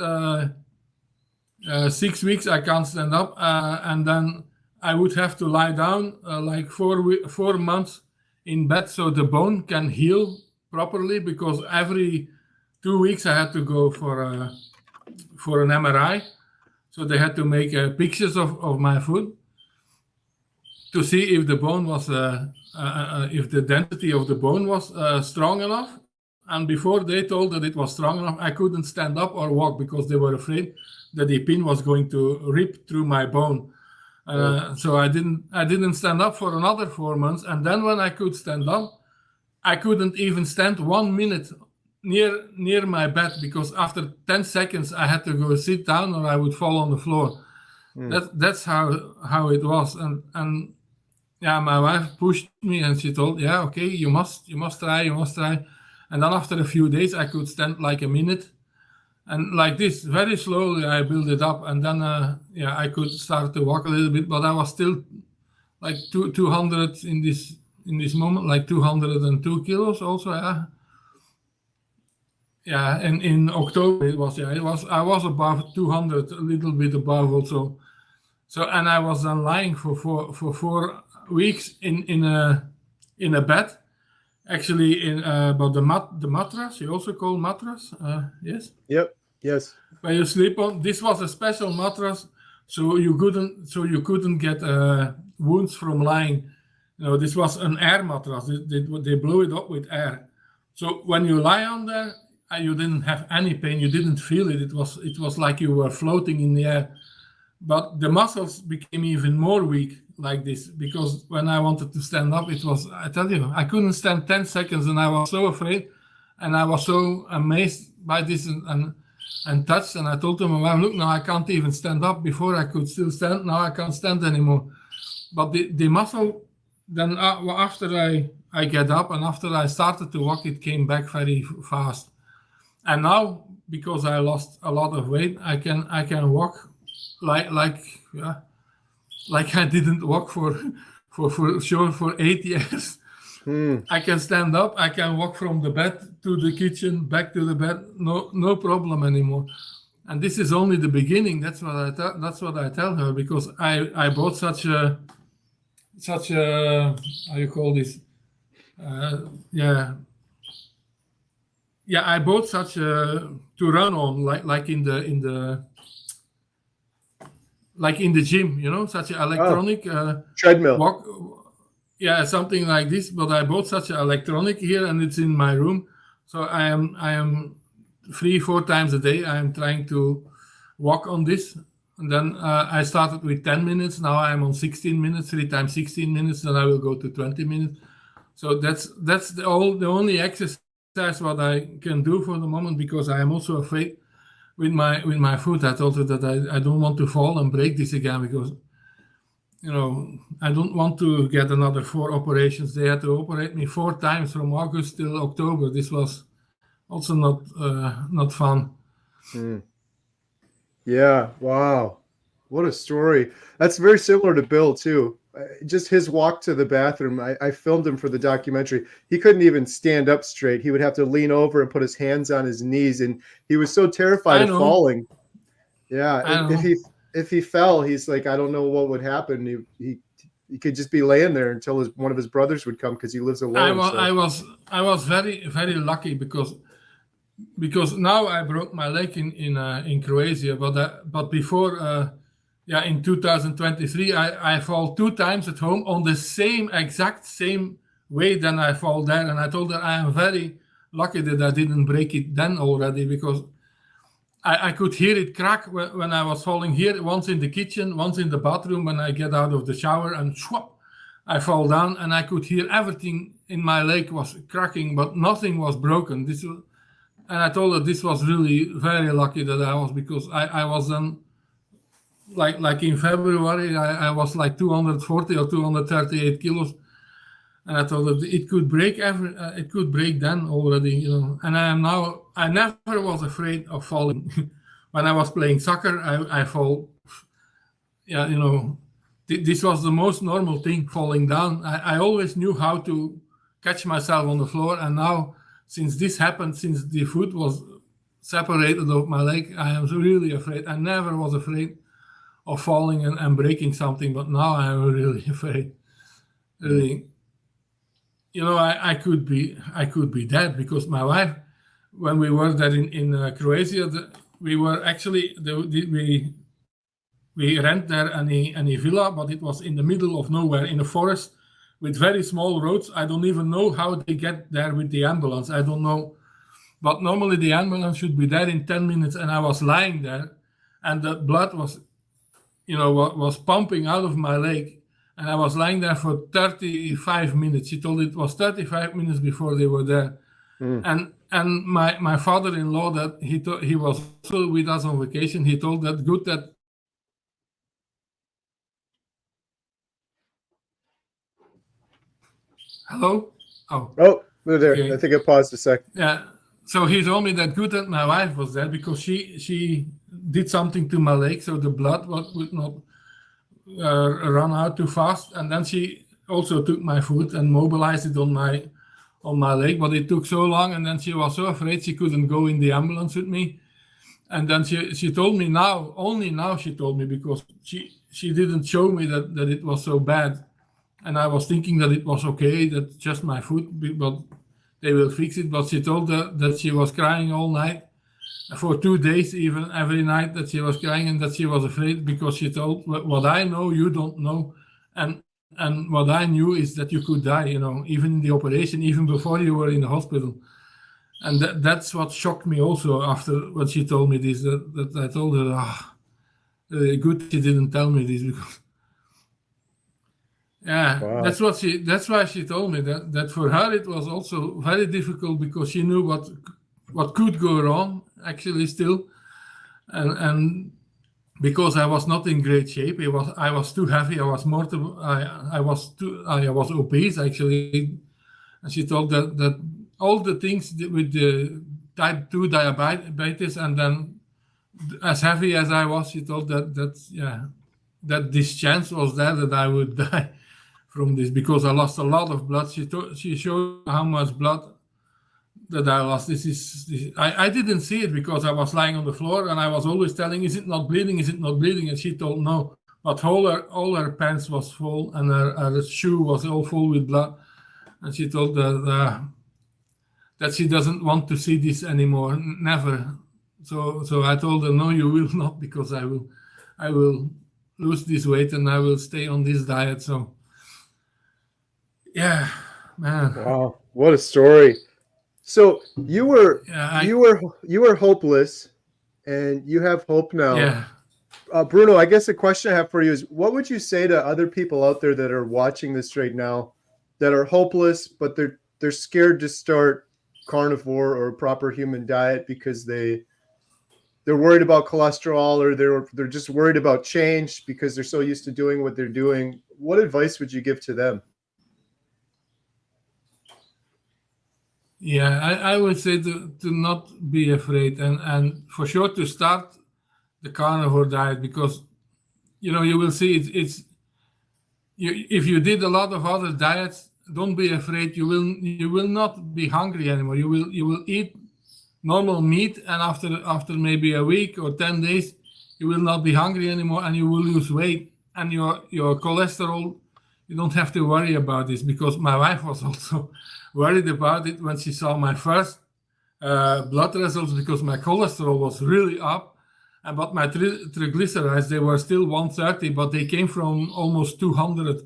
6 weeks I can't stand up, and then I would have to lie down like 4 months in bed, so the bone can heal properly, because every 2 weeks I had to go for an MRI. So they had to make pictures of my foot to see if the bone was, if the density of the bone was strong enough. And before they told that it was strong enough, I couldn't stand up or walk, because they were afraid that the pin was going to rip through my bone. So I didn't stand up for another 4 months. And then when I could stand up, I couldn't even stand 1 minute near my bed, because after 10 seconds I had to go sit down or I would fall on the floor. That's how it was. And yeah, my wife pushed me and she told, yeah, okay, you must try. And then after a few days I could stand like a minute, and like this, very slowly I built it up, and then I could start to walk a little bit, but I was still like 200 in this moment, like 202 kilos also. Yeah, and in October I was above 200, a little bit above also. So, and I was then lying for 4 weeks in a bed, actually but the mattress, you also call mattress, yes? Yep. Yes. Where you sleep on. This was a special mattress, so you couldn't get wounds from lying. This was an air mattress. They blew it up with air. So when you lie on there, you didn't have any pain. You didn't feel it. It was like you were floating in the air. but the muscles became even more weak like this, because when I wanted to stand up, it was, I tell you, I couldn't stand 10 seconds, and I was so afraid, and I was so amazed by this and touched, and I told them, well, look, now I can't even stand up. Before I could still stand, now I can't stand anymore. But the muscle, then after I get up and after I started to walk, it came back very fast. And now, because I lost a lot of weight, I can walk like I didn't walk for sure for 8 years. I can stand up, I can walk from the bed to the kitchen, back to the bed, no problem anymore. And this is only the beginning. That's what I tell her, because I bought such a how you call this? I bought such a to run on, like in the gym, you know, such an electronic treadmill walk. Yeah, something like this. But I bought such an electronic here, and it's in my room. So I am 3-4 times a day. I am trying to walk on this. And then I started with 10 minutes. Now I'm on 16 minutes, 3 times 16 minutes. Then I will go to 20 minutes. So that's the only exercise what I can do for the moment, because I am also afraid with my foot. I told her that I don't want to fall and break this again, because, you know, I don't want to get another 4 operations. They had to operate me 4 times from August till October. This was also not fun. Yeah, wow, what a story. That's very similar to Bill too. Just his walk to the bathroom. I filmed him for the documentary. He couldn't even stand up straight. He would have to lean over and put his hands on his knees, and he was so terrified of falling. Yeah, if he fell, he's like, I don't know what would happen. He could just be laying there until one of his brothers would come, because he lives alone. I was very, very lucky, because now I broke my leg in Croatia, but before in 2023 I fall 2 times at home on the exact same way than I fall there, and I told her I am very lucky that I didn't break it then already, because I could hear it crack when I was falling here, once in the kitchen, once in the bathroom when I get out of the shower, and swap, I fall down, and I could hear everything in my leg was cracking, but nothing was broken. And I told her this was really very lucky that I was, because I was then, like in February, I was like 240 or 238 kilos. And I told her it could break it could break then already, you know. And I never was afraid of falling. When I was playing soccer, I fall. Yeah, you know, this was the most normal thing, falling down. I always knew how to catch myself on the floor. And now, since this happened, since the foot was separated of my leg, I am really afraid. I never was afraid of falling and breaking something, but now I am really afraid. Really. You know, I could be dead, because my wife, when we were there in Croatia, we were actually we rent there any villa, but it was in the middle of nowhere in a forest with very small roads. I don't even know how they get there with the ambulance. I don't know, but normally the ambulance should be there in 10 minutes, and I was lying there, and the blood was, you know, was pumping out of my leg. And I was lying there for 35 minutes. She told it was 35 minutes before they were there. And my father-in-law, that he was also with us on vacation, he told that good that. Hello? Oh, they're there. Okay. I think I paused a sec. Yeah. So he told me that good that my wife was there, because she did something to my leg, so the blood would not run out too fast. And then she also took my foot and mobilized it on my leg, but it took so long, and then she was so afraid she couldn't go in the ambulance with me. And then she told me only now she told me, because she didn't show me that it was so bad, and I was thinking that it was okay, that just my foot, but they will fix it. But she told that she was crying all night, for 2 days, even every night, that she was crying, and that she was afraid, because she told, what I know you don't know, and what I knew is that you could die, you know, even in the operation, even before you were in the hospital. And that's what shocked me also after what she told me this, that I told her, Good she didn't tell me this because yeah, Wow. that's why she told me that for her it was also very difficult because she knew what could go wrong actually still, and because I was not in great shape. I was too heavy. I was more too, I was obese actually. And she told that all the things with the type 2 diabetes, and then as heavy as I was, she told that this chance was there that I would die from this because I lost a lot of blood. She showed how much blood that I lost. I didn't see it because I was lying on the floor and I was always telling, "Is it not bleeding? Is it not bleeding?" And she told no. But all her pants was full and her shoe was all full with blood. And she told that she doesn't want to see this anymore, never. So I told her, no, you will not, because I will lose this weight and I will stay on this diet. So yeah, man. Wow, what a story. So you were Yeah, you were hopeless, and you have hope now. yeah. Bruno, I guess the question I have for you is, what would you say to other people out there that are watching this right now, that are hopeless, but they're scared to start carnivore or a proper human diet because they're worried about cholesterol, or they're just worried about change because they're so used to doing what they're doing? What advice would you give to them? Yeah, I would say to not be afraid, and for sure to start the carnivore diet, because you will see if you did a lot of other diets, don't be afraid. You will not be hungry anymore. You will eat normal meat, and after maybe a week or 10 days, you will not be hungry anymore, and you will lose weight. And your cholesterol, you don't have to worry about this, because my wife was also worried about it when she saw my first blood results, because my cholesterol was really up, but my triglycerides, they were still 130, but they came from almost 200.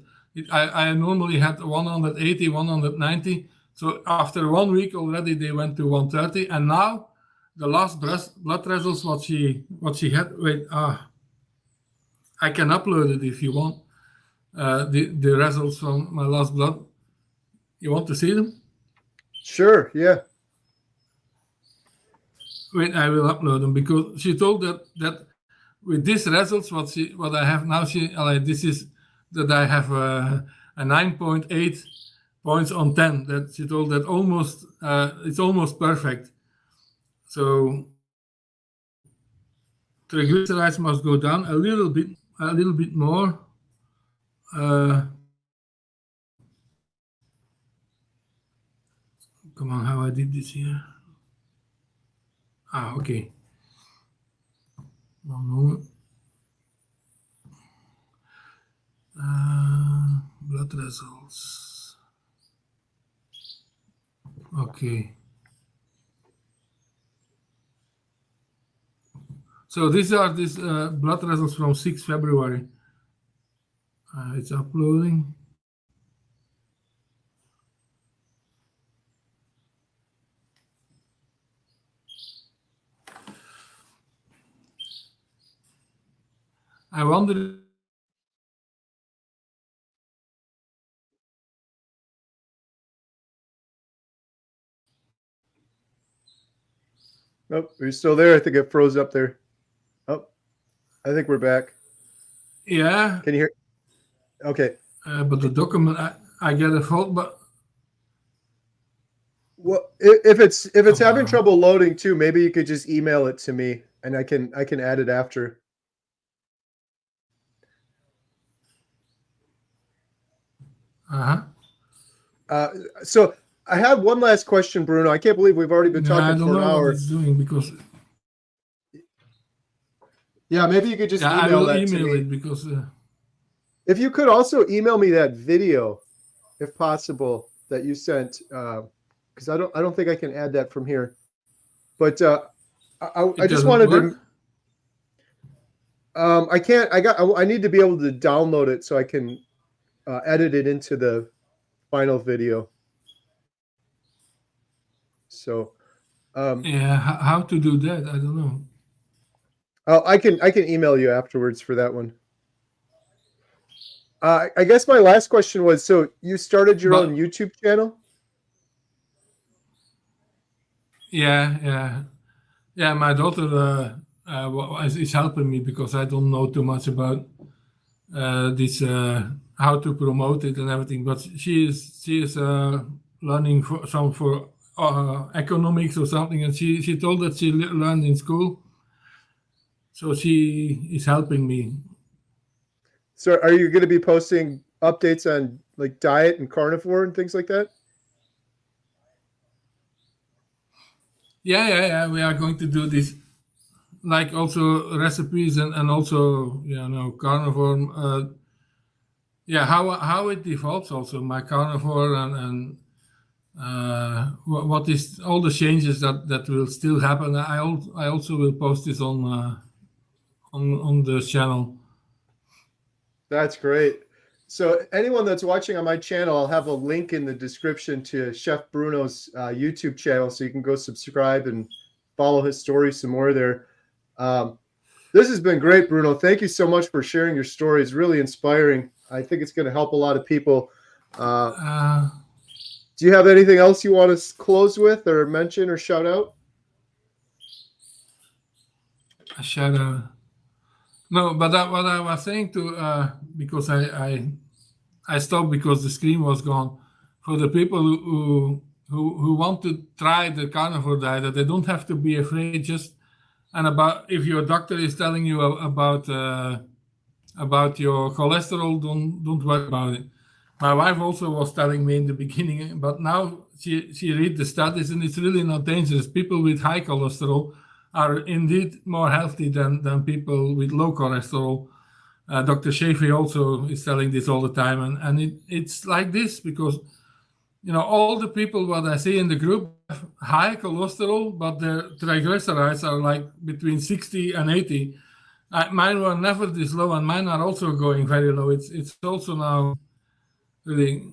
I normally had 180, 190. So after 1 week already, they went to 130. And now the last blood results, what she had, wait, I can upload it if you want. The results from my last blood. You want to see them? Sure, yeah. Wait, I will upload them, because she told that with these results, what I have now, this is that I have a 9.8 points on 10. That she told that it's almost perfect. So triglycerides must go down a little bit more. Come on, how I did this here? Okay. 1 moment. Blood results. Okay. So these are blood results from 6 February. It's uploading. I wonder. Oh, are you still there? I think it froze up there. Oh, I think we're back. Yeah. Can you hear? Okay. But the document, I get a fault, but. Well, if it's having on. trouble loading too, maybe you could just email it to me, and I can add it after. So I have one last question, Bruno. I can't believe we've already been talking for an I don't know hour. what it's doing, because. Yeah, maybe you could just email I will that email to me. it, because. If you could also email me that video, if possible, that you sent, because I don't think I can add that from here. But I just wanted work? to. I can't. I need to be able to download it so I can edit it into the final video. So. Yeah, how to do that? I don't know. Oh, I can email you afterwards for that one. I guess my last question was, so you started your own But YouTube channel? yeah. My daughter is helping me because I don't know too much about this how to promote it and everything. But she is learning for economics or something, and she told that she learned in school, so she is helping me. So are you going to be posting updates on like diet and carnivore and things like that? Yeah. We are going to do this, like also recipes and also carnivore. Yeah, how it develops also my carnivore and what is all the changes that will still happen. I also will post this on the channel. That's great. So anyone that's watching on my channel, I'll have a link in the description to Chef Bruno's YouTube channel, so you can go subscribe and follow his story some more there. Um, this has been great, Bruno. Thank you so much for sharing your story. It's really inspiring. I think it's going to help a lot of people. Do you have anything else you want to close with or mention or shout out? A shadow. No, but what I was saying to because I stopped because the screen was gone. For the people who want to try the carnivore diet, they don't have to be afraid. Just and about if your doctor is telling you about your cholesterol, don't worry about it. My wife also was telling me in the beginning, but now she read the studies and it's really not dangerous. People with high cholesterol are indeed more healthy than people with low cholesterol. Dr. Shafee also is telling this all the time, and it's like this because all the people what I see in the group have high cholesterol, but their triglycerides are like between 60 and 80. Mine were never this low, and mine are also going very low. It's also now really,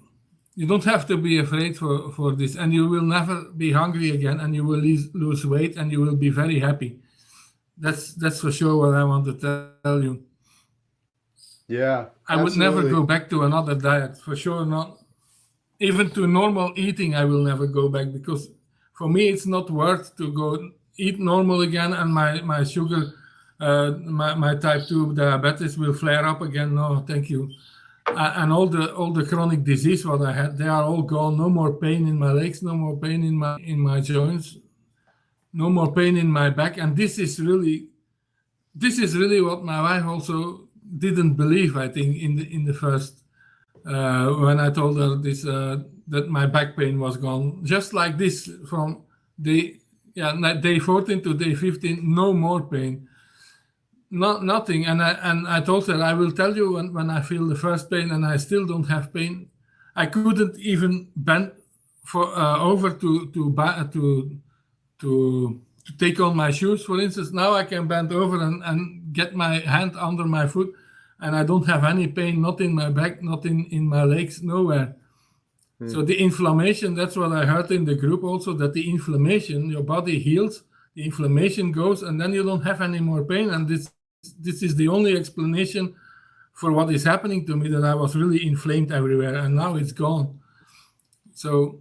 you don't have to be afraid for this, and you will never be hungry again, and you will lose weight, and you will be very happy. That's for sure what I want to tell you. Yeah, I would never go back to another diet, for sure not. Even to normal eating, I will never go back because for me it's not worth to go eat normal again and my sugar, my type 2 diabetes will flare up again. No, thank you. And all the chronic disease what I had, they are all gone. No more pain in my legs, no more pain in my joints, no more pain in my back. And this is really what my wife also didn't believe. I think in the first when I told her this that my back pain was gone, just like this from day 14 to day 15, no more pain. Nothing, and I told her I will tell you when I feel the first pain, and I still don't have pain. I couldn't even bend for over to take on my shoes, for instance. Now I can bend over and get my hand under my foot, and I don't have any pain, not in my back, not in my legs, nowhere. So the inflammation, that's what I heard in the group also, that the inflammation, your body heals, the inflammation goes, and then you don't have any more pain. And this is the only explanation for what is happening to me, that I was really inflamed everywhere, and now it's gone. So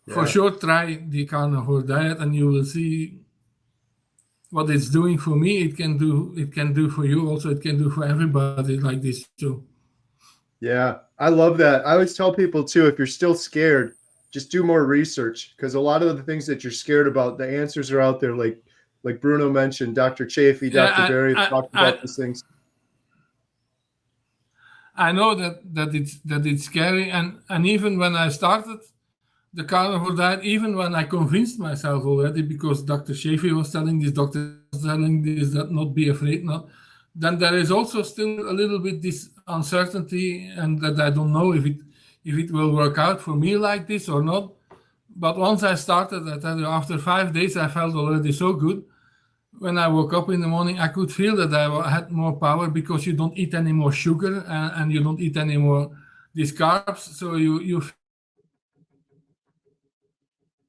for sure, try the carnivore diet, and you will see what it's doing for me. It can do for you also. It can do for everybody like this too. Yeah, I love that. I always tell people too, if you're still scared, just do more research, because a lot of the things that you're scared about, the answers are out there. Like Bruno mentioned, Dr. Chafee, Dr. Berry talked about these things. I know that it's scary, and even when I started the carnivore diet, even when I convinced myself already, because Dr. Shafee was telling this, doctor was telling this, that not be afraid, then there is also still a little bit this uncertainty, and that I don't know if it will work out for me like this or not. But once I started, I tell you, after 5 days, I felt already so good. When I woke up in the morning, I could feel that I had more power, because you don't eat any more sugar, and you don't eat any more these carbs. So you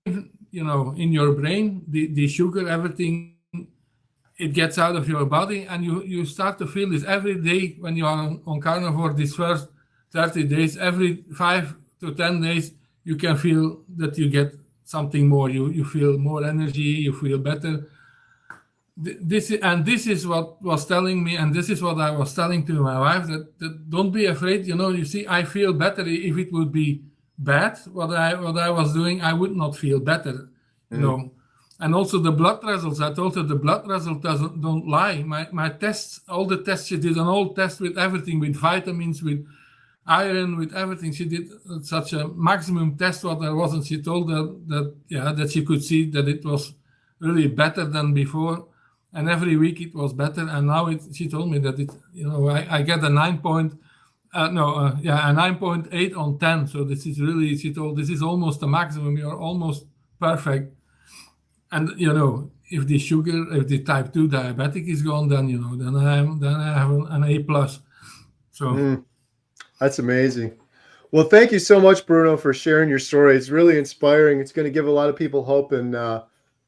in your brain, the sugar, everything it gets out of your body, and you start to feel this every day when you are on carnivore. These first 30 days, every 5 to 10 days, you can feel that you get something more. You feel more energy, you feel better. This is what was telling me, and this is what I was telling to my wife, that don't be afraid. You see, I feel better. If it would be bad what I was doing, I would not feel better. And also the blood results. I told her the blood result don't lie. My tests, all the tests she did, an old test with everything, with vitamins, with iron, with everything. She did such a maximum test what there was, and she told that she could see that it was really better than before, and every week it was better. And now she told me that I get a 9.8 on 10. So this is really, she told, this is almost the maximum. You're almost perfect. And if the type 2 diabetic is gone, then I have an A+. So that's amazing. Well, thank you so much, Bruno, for sharing your story. It's really inspiring. It's going to give a lot of people hope, and I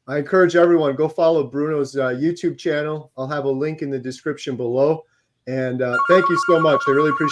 encourage everyone, go follow Bruno's YouTube channel. I'll have a link in the description below. And thank you so much. I really appreciate